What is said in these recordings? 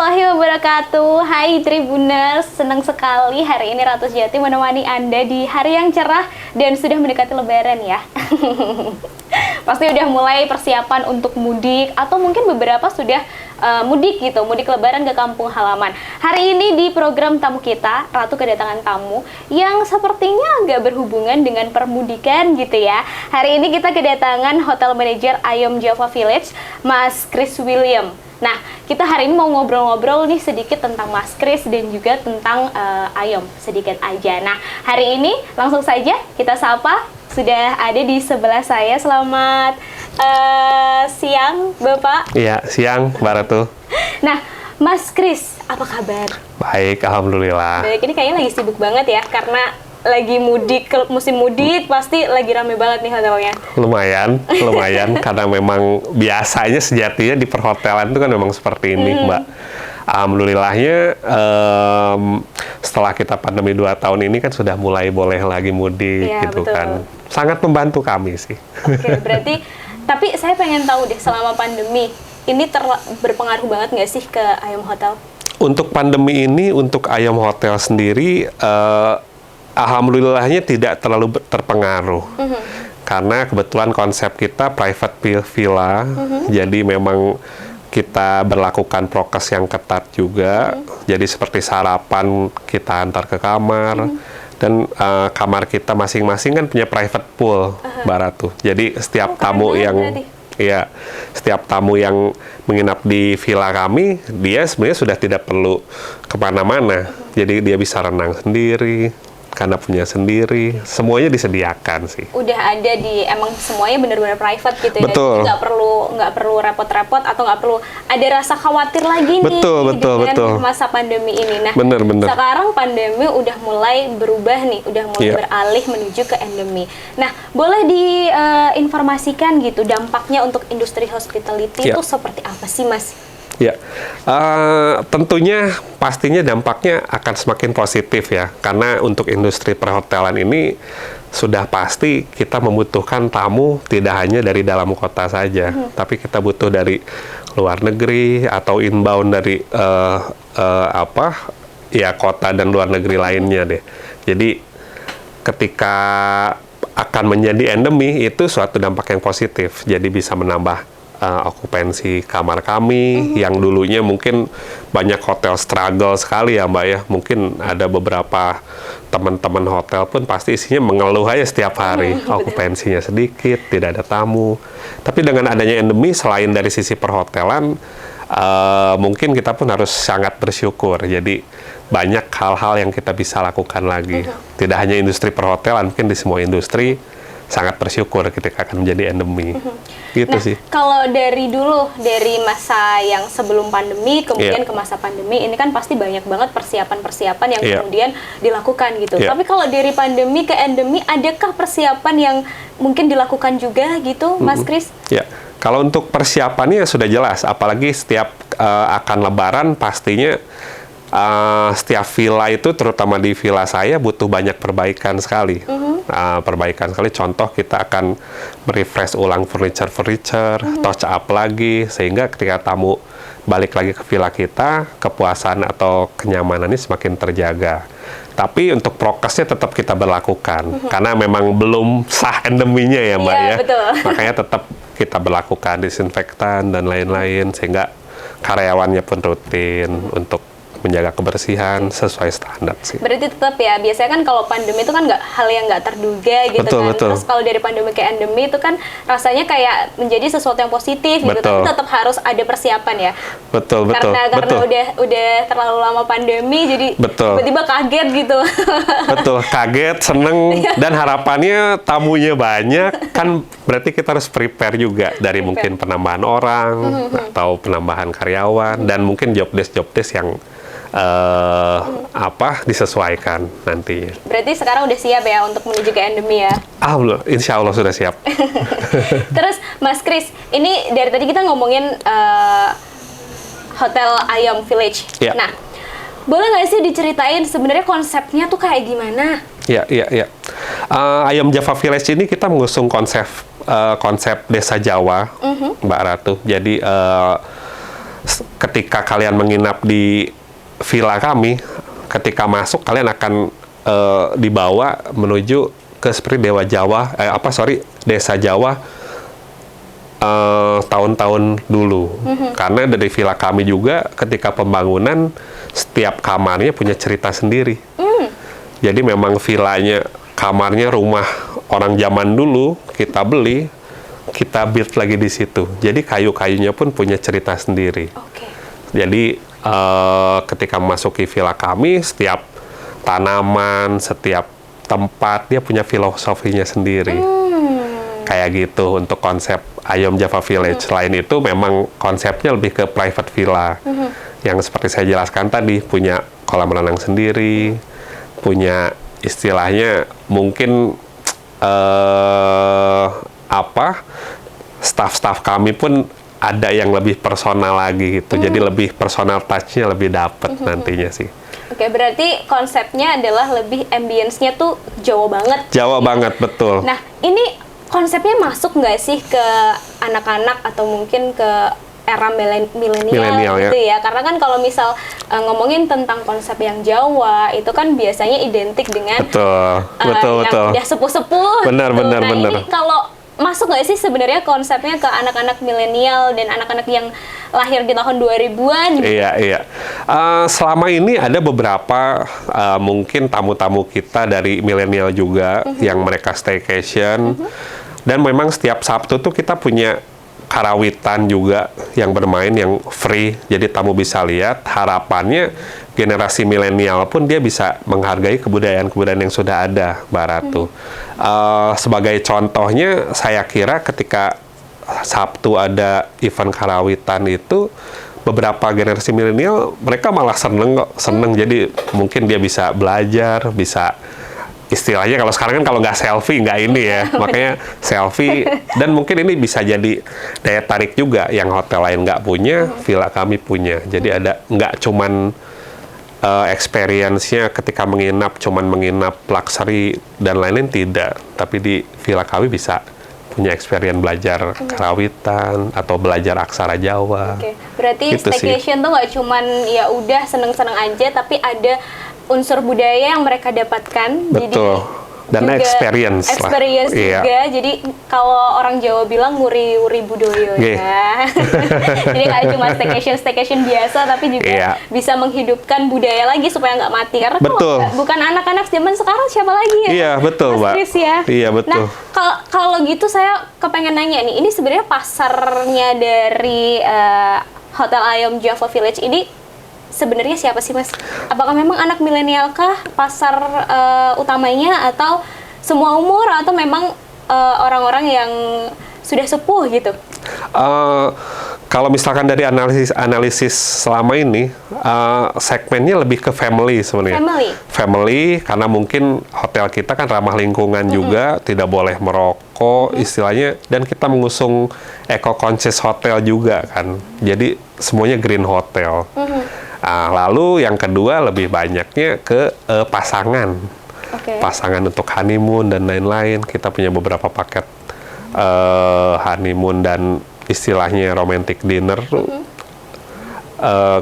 warahmatullahi wabarakatuh. Hai Tribuners, senang sekali hari ini Ratu Sejati menemani Anda di hari yang cerah dan sudah mendekati Lebaran ya. Pasti udah mulai persiapan untuk mudik atau mungkin beberapa sudah mudik gitu, mudik Lebaran ke kampung halaman. Hari ini di program tamu kita, Ratu kedatangan tamu yang sepertinya agak berhubungan dengan permudikan gitu ya. Hari ini kita kedatangan Hotel Manager Ayom Java Village, Mas Chris William. Nah, kita hari ini mau ngobrol-ngobrol nih sedikit tentang Mas Chris dan juga tentang Ayom sedikit aja. Nah, hari ini langsung saja kita sapa, sudah ada di sebelah saya. Selamat siang, Bapak. Iya, siang, Mbak Ratu. Nah, Mas Chris, apa kabar? Baik, alhamdulillah. Baik, ini kayaknya lagi sibuk banget ya, karena lagi mudik, musim mudik pasti lagi rame banget nih hotelnya. Lumayan, karena memang biasanya sejatinya di perhotelan itu kan memang seperti ini, Mbak. Alhamdulillahnya setelah kita pandemi 2 tahun ini kan sudah mulai boleh lagi mudik Ya, gitu betul. kan. Sangat membantu kami sih. Oke, berarti, tapi saya pengen tahu deh, selama pandemi, ini berpengaruh banget nggak sih ke Ayom Hotel? Untuk pandemi ini, untuk Ayom Hotel sendiri, alhamdulillahnya tidak terlalu terpengaruh. Karena kebetulan konsep kita private villa, jadi memang kita berlakukan prokes yang ketat juga. Jadi seperti sarapan kita antar ke kamar, dan kamar kita masing-masing kan punya private pool, Mbak Ratu. Jadi setiap tamu yang setiap tamu yang menginap di villa kami, dia sebenarnya sudah tidak perlu kemana-mana. Jadi dia bisa renang sendiri, karena punya sendiri, semuanya disediakan sih. Udah ada emang semuanya benar-benar private gitu ya. Betul. Jadi nggak perlu repot-repot atau nggak perlu ada rasa khawatir lagi nih dengan masa pandemi ini. Nah, bener. sekarang pandemi udah mulai berubah nih, udah mulai beralih menuju ke endemi. Nah, boleh diinformasikan gitu dampaknya untuk industri hospitality itu seperti apa sih, Mas? Ya, tentunya pastinya dampaknya akan semakin positif ya, karena untuk industri perhotelan ini sudah pasti kita membutuhkan tamu tidak hanya dari dalam kota saja, tapi kita butuh dari luar negeri atau inbound dari kota dan luar negeri lainnya deh. Jadi ketika akan menjadi endemi itu suatu dampak yang positif, jadi bisa menambah okupansi kamar kami yang dulunya mungkin banyak hotel struggle sekali ya Mbak ya. Mungkin ada beberapa teman-teman hotel pun pasti isinya mengeluh aja setiap hari. Okupansinya sedikit, tidak ada tamu. Tapi dengan adanya endemi, selain dari sisi perhotelan, mungkin kita pun harus sangat bersyukur. Jadi banyak hal-hal yang kita bisa lakukan lagi. Tidak hanya industri perhotelan, mungkin di semua industri sangat bersyukur ketika akan menjadi endemi. Gitu sih. Kalau dari masa yang sebelum pandemi, kemudian ke masa pandemi, ini kan pasti banyak banget persiapan-persiapan yang kemudian dilakukan gitu. Tapi kalau dari pandemi ke endemi, adakah persiapan yang mungkin dilakukan juga gitu, Mas Chris? Ya, kalau untuk persiapannya sudah jelas, apalagi setiap akan Lebaran pastinya setiap villa itu, terutama di villa saya, butuh banyak perbaikan sekali. Contoh, kita akan merefresh ulang furniture, touch up lagi, sehingga ketika tamu balik lagi ke villa kita, kepuasan atau kenyamanannya semakin terjaga. Tapi untuk prokesnya tetap kita berlakukan, karena memang belum sah endeminya ya Mbak ya. Betul. Makanya tetap kita berlakukan disinfektan dan lain-lain, sehingga karyawannya pun rutin untuk menjaga kebersihan sesuai standar sih. Berarti tetap ya, biasanya kan kalau pandemi itu kan hal yang nggak terduga gitu. Betul. Terus kalau dari pandemi ke endemi itu kan rasanya kayak menjadi sesuatu yang positif gitu. Tapi tetap harus ada persiapan ya. Betul. Karena udah terlalu lama pandemi, jadi tiba-tiba kaget gitu. Betul, kaget, seneng, dan harapannya tamunya banyak, kan berarti kita harus prepare juga dari mungkin penambahan orang, atau penambahan karyawan, dan mungkin job desk yang disesuaikan nantinya. Berarti sekarang udah siap ya untuk menuju ke endemi ya? Insya Allah sudah siap. Terus Mas Chris, ini dari tadi kita ngomongin Hotel Ayom Village. Nah, boleh nggak sih diceritain sebenarnya konsepnya tuh kayak gimana? Iya. Ayom Java Village ini kita mengusung konsep desa Jawa, Mbak Ratu. Jadi ketika kalian menginap di villa kami, ketika masuk kalian akan dibawa menuju ke seperti desa Jawa tahun-tahun dulu. Karena dari villa kami juga ketika pembangunan setiap kamarnya punya cerita sendiri. Jadi memang villanya, kamarnya rumah orang zaman dulu kita beli, kita build lagi di situ. Jadi kayu-kayunya pun punya cerita sendiri. Jadi ketika memasuki villa kami, setiap tanaman, setiap tempat dia punya filosofinya sendiri. Kayak gitu untuk konsep Ayom Java Village. Selain itu memang konsepnya lebih ke private villa. Yang seperti saya jelaskan tadi, punya kolam renang sendiri, punya istilahnya mungkin staff-staff kami pun ada yang lebih personal lagi gitu. Jadi lebih personal touch-nya lebih dapet nantinya sih. Oke, berarti konsepnya adalah lebih ambience-nya tuh Jawa banget. Jawa banget, betul. Nah, ini konsepnya masuk nggak sih ke anak-anak atau mungkin ke era milenial gitu ya? Karena kan kalau misal ngomongin tentang konsep yang Jawa, itu kan biasanya identik dengan yang udah sepuh-sepuh. Benar. Ini kalau masuk nggak sih sebenarnya konsepnya ke anak-anak milenial dan anak-anak yang lahir di tahun 2000-an? Iya. Selama ini ada beberapa mungkin tamu-tamu kita dari milenial juga yang mereka staycation. Dan memang setiap Sabtu tuh kita punya karawitan juga yang bermain, yang free. Jadi tamu bisa lihat. Harapannya generasi milenial pun dia bisa menghargai kebudayaan-kebudayaan yang sudah ada, Mbak Ratu. Sebagai contohnya, saya kira ketika Sabtu ada event karawitan itu, beberapa generasi milenial mereka malah seneng. Jadi mungkin dia bisa belajar, bisa istilahnya kalau sekarang kan kalau nggak selfie nggak ini ya, makanya selfie. Dan mungkin ini bisa jadi daya tarik juga yang hotel lain nggak punya, villa kami punya. Jadi ada nggak cuman experience-nya ketika cuman menginap luxury dan lain-lain, tidak. Tapi di villa kami bisa punya experience belajar karawitan atau belajar aksara Jawa. Berarti gitu staycation tuh nggak cuman ya udah seneng-seneng aja, tapi ada unsur budaya yang mereka dapatkan. Betul. Dan juga experience juga. Iya. Jadi kalau orang Jawa bilang nguri-uri budoyo ya. Jadi nggak cuma staycation biasa, tapi juga bisa menghidupkan budaya lagi supaya nggak mati. Karena bukan anak-anak zaman sekarang, siapa lagi ya? Iya, betul, Mbak. Ya? Iya, betul. Nah, kalau gitu saya kepengen nanya nih, ini sebenarnya pasarnya dari Hotel Ayom Java Village ini sebenarnya siapa sih, Mas? Apakah memang anak milenial kah pasar utamanya, atau semua umur, atau memang orang-orang yang sudah sepuh gitu? Kalau misalkan dari analisis selama ini, segmennya lebih ke family sebenarnya. Family, karena mungkin hotel kita kan ramah lingkungan juga, tidak boleh merokok istilahnya, dan kita mengusung eco-conscious hotel juga kan. Jadi semuanya green hotel. Lalu yang kedua lebih banyaknya ke pasangan. Pasangan untuk honeymoon dan lain-lain. Kita punya beberapa paket honeymoon dan istilahnya romantic dinner.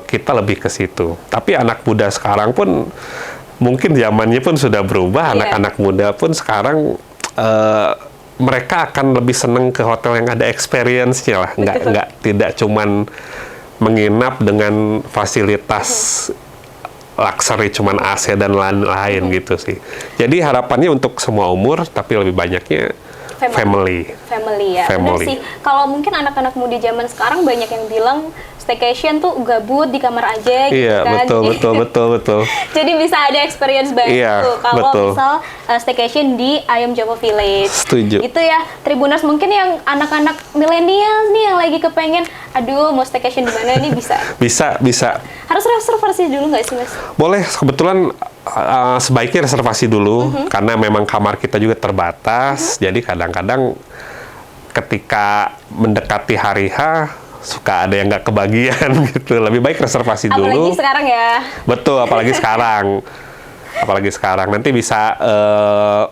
Kita lebih ke situ. Tapi anak muda sekarang pun mungkin zamannya pun sudah berubah. Anak-anak muda pun sekarang mereka akan lebih seneng ke hotel yang ada experience-nya lah. Tidak cuman menginap dengan fasilitas luxury cuman AC dan lain-lain gitu sih. Jadi harapannya untuk semua umur, tapi lebih banyaknya family ya. Benar sih. Kalau mungkin anak-anak muda zaman sekarang banyak yang bilang staycation tuh gabut di kamar aja gitu. Iya, kan. Betul. Jadi bisa ada experience baru kalau misal staycation di Ayom Java Village. Setuju. Gitu ya, Tribuners, mungkin yang anak-anak milenial nih yang lagi kepengen, aduh mau staycation di mana nih, bisa? Bisa. Harus reservasi dulu nggak sih, Mas? Boleh, kebetulan sebaiknya reservasi dulu, karena memang kamar kita juga terbatas. Jadi kadang-kadang ketika mendekati hari H, suka ada yang nggak kebagian gitu. Lebih baik reservasi dulu. Apalagi sekarang ya. Betul, apalagi sekarang. Nanti bisa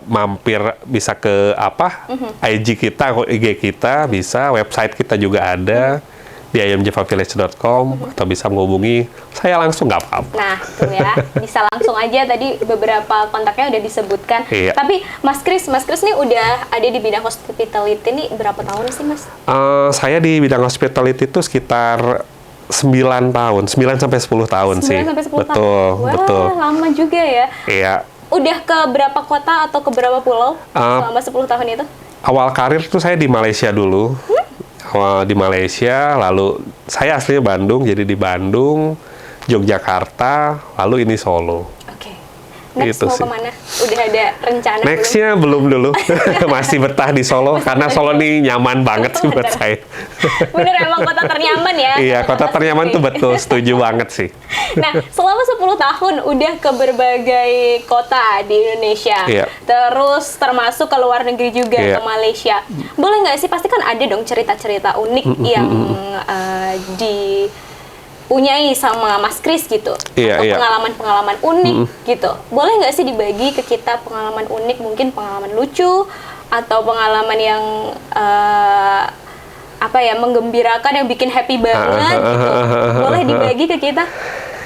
mampir, bisa ke IG kita, IG kita, bisa, website kita juga ada. di ayamjavavillage.com atau bisa menghubungi saya langsung, nggak apa-apa. Nah, tuh ya, bisa langsung aja, tadi beberapa kontaknya udah disebutkan. Iya. Tapi Mas Kris nih udah ada di bidang hospitality nih berapa tahun sih, Mas? Saya di bidang hospitality itu sekitar 9 tahun, 9 sampai 10 tahun 9 sih. sampai 10 betul, tahun. Wah, betul. lama juga ya. Iya. Udah ke berapa kota atau ke berapa pulau selama 10 tahun itu? Awal karir tuh saya di Malaysia dulu. Awal di Malaysia, lalu saya aslinya Bandung, jadi di Bandung, Yogyakarta, lalu ini Solo. Oke. Next Itu mau sih. kemana? Udah ada rencana belum? Nextnya belum dulu, masih betah di Solo, karena Solo ini nyaman banget sih buat saya. Bener, emang kota ternyaman ya? Iya, kota ternyaman tuh sendiri. betul, setuju banget sih. Nah, selama 10 tahun udah ke berbagai kota di Indonesia. Iya. Terus termasuk ke luar negeri juga, Iya. ke Malaysia. Boleh nggak sih, pasti kan ada dong cerita-cerita unik yang dipunyai sama Mas Kris gitu. Iya, atau iya. pengalaman-pengalaman unik gitu. Boleh nggak sih dibagi ke kita pengalaman unik, mungkin pengalaman lucu, atau pengalaman yang menggembirakan, yang bikin happy banget gitu. Boleh dibagi ke kita?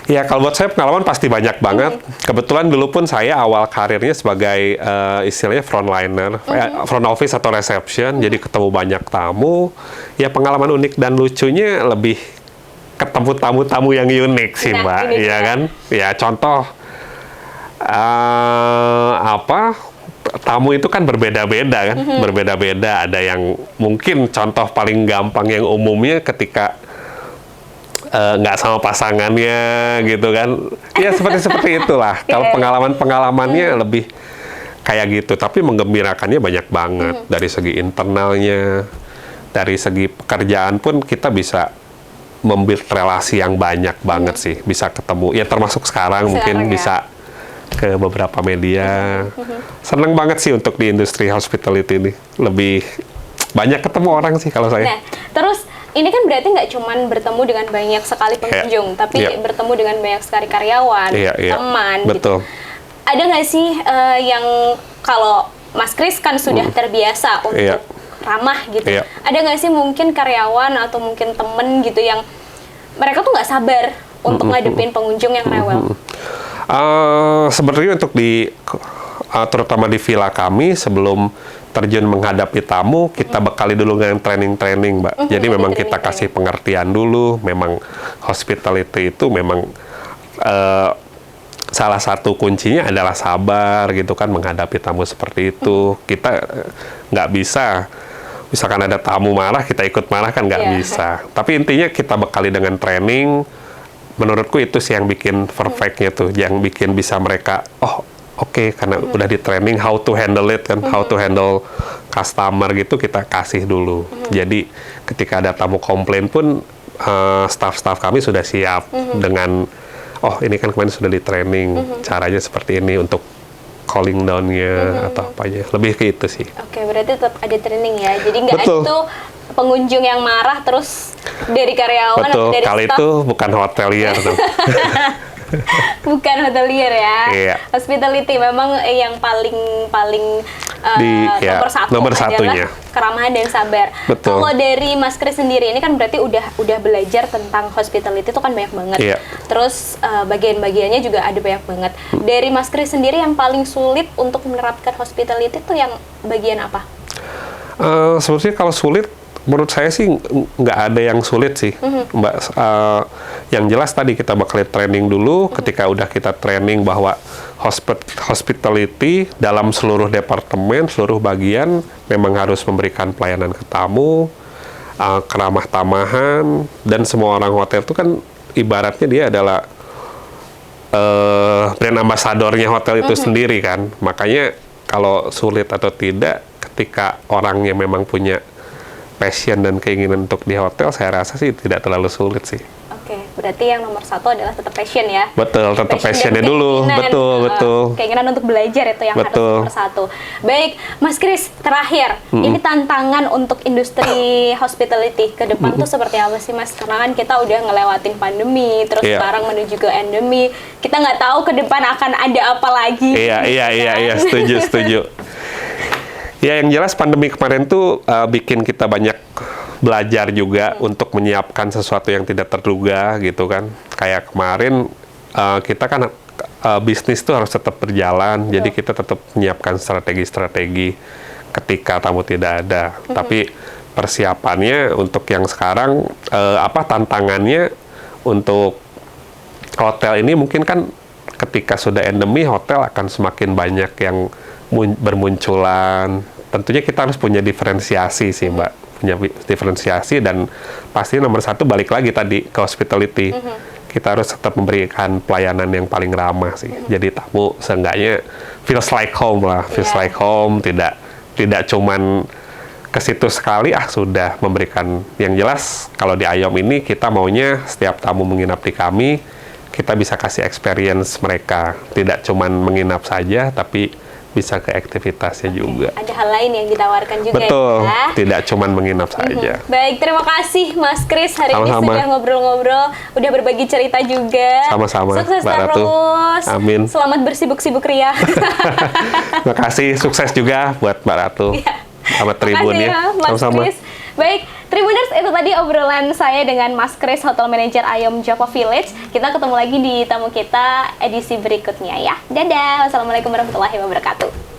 Ya, kalau buat saya pengalaman pasti banyak banget. Kebetulan dulu pun saya awal karirnya sebagai istilahnya frontliner, front office atau reception, jadi ketemu banyak tamu. Ya, pengalaman unik dan lucunya lebih ketemu tamu-tamu yang unik sih, Nah, Mbak. ini Iya dia. kan? Ya, contoh tamu itu kan berbeda-beda kan, berbeda-beda. Ada yang mungkin contoh paling gampang yang umumnya ketika nggak sama pasangannya gitu kan, ya seperti itulah. Kalau pengalamannya lebih kayak gitu, tapi menggembirakannya banyak banget. Dari segi internalnya, dari segi pekerjaan pun kita bisa membuat relasi yang banyak banget sih, bisa ketemu. Ya termasuk sekarang mungkin ya. bisa ke beberapa media. Seneng banget sih untuk di industri hospitality ini, lebih banyak ketemu orang sih kalau saya. Nah, terus ini kan berarti nggak cuman bertemu dengan banyak sekali pengunjung, tapi bertemu dengan banyak sekali karyawan, teman, betul. gitu. Ada nggak sih yang kalau Mas Kris kan sudah terbiasa untuk ramah gitu. Ada nggak sih mungkin karyawan atau mungkin temen gitu yang mereka tuh nggak sabar untuk ngadepin pengunjung yang rewel? Sebenarnya untuk terutama di villa kami, sebelum terjun menghadapi tamu, kita bekali dulu dengan training-training, Mbak. Jadi memang kita kasih pengertian dulu. Memang hospitality itu memang salah satu kuncinya adalah sabar gitu kan, menghadapi tamu seperti itu. Kita nggak bisa, misalkan ada tamu marah, kita ikut marah kan nggak bisa. Tapi intinya kita bekali dengan training. Menurutku itu sih yang bikin perfectnya tuh, yang bikin bisa mereka, oke, karena udah di training how to handle it kan, how to handle customer gitu, kita kasih dulu. Jadi ketika ada tamu komplain pun staff-staff kami sudah siap dengan, ini kan kemarin sudah di training, caranya seperti ini untuk calling down-nya atau apanya. Lebih ke itu sih. Oke, berarti tetap ada training ya. Jadi nggak Betul. itu pengunjung yang marah terus dari karyawan atau Betul, dari kali staff. itu bukan hotelier tuh. Bukan hotelier ya. Iya. Hospitality memang yang paling nomor adalah satunya. keramahan dan sabar. Betul. Kalau dari Mas Kris sendiri ini kan berarti udah belajar tentang hospitality itu kan banyak banget. Iya. Terus bagian-bagiannya juga ada banyak banget. Dari Mas Kris sendiri yang paling sulit untuk menerapkan hospitality itu yang bagian apa? Sebenarnya kalau sulit, menurut saya sih nggak ada yang sulit sih, Mbak. Yang jelas tadi kita bakal training dulu. Ketika udah kita training bahwa hospitality dalam seluruh departemen, seluruh bagian memang harus memberikan pelayanan ke tamu, keramah tamahan, dan semua orang hotel itu kan ibaratnya dia adalah brand ambassadornya hotel itu sendiri kan. Makanya kalau sulit atau tidak, ketika orangnya memang punya passion dan keinginan untuk di hotel, saya rasa sih tidak terlalu sulit sih. Oke, berarti yang nomor satu adalah tetap passion ya. Betul, tetap passionnya dan dulu. keinginan. Betul. Keinginan untuk belajar itu yang harus Betul. nomor satu. Baik, Mas Kris, terakhir, ini tantangan untuk industri hospitality ke depan tuh seperti apa sih, Mas? Karena kan kita udah ngelewatin pandemi, terus sekarang menuju ke endemi. Kita nggak tahu ke depan akan ada apa lagi. Iya, setuju. Ya, yang jelas pandemi kemarin tuh bikin kita banyak belajar juga untuk menyiapkan sesuatu yang tidak terduga gitu kan. Kayak kemarin kita kan bisnis tuh harus tetap berjalan, jadi kita tetap menyiapkan strategi-strategi ketika tamu tidak ada. Tapi persiapannya untuk yang sekarang tantangannya untuk hotel ini mungkin kan ketika sudah endemi hotel akan semakin banyak yang bermunculan. Tentunya kita harus punya diferensiasi sih Mbak, punya diferensiasi, dan pasti nomor satu balik lagi tadi ke hospitality. Kita harus tetap memberikan pelayanan yang paling ramah sih. Jadi tamu seenggaknya feels like home lah, feels like home, tidak cuman ke situ sekali sudah memberikan. Yang jelas kalau di Ayom ini kita maunya setiap tamu menginap di kami, kita bisa kasih experience mereka, tidak cuman menginap saja tapi bisa ke aktivitasnya juga. Ada hal lain yang ditawarkan juga. Betul, ya? tidak cuman menginap saja. Baik, terima kasih Mas Kris hari ini sudah ngobrol-ngobrol, udah berbagi cerita juga. Sama-sama, sukses Mbak Ratu. terus. Amin. Selamat bersibuk-sibuk ria. Terima kasih, sukses juga buat Mbak Ratu. Sama Tribun ya. Mas Kris. Baik, Tribuners, itu tadi obrolan saya dengan Mas Kris, Hotel Manager Ayom Java Village. Kita ketemu lagi di tamu kita edisi berikutnya ya. Dadah, wassalamualaikum warahmatullahi wabarakatuh.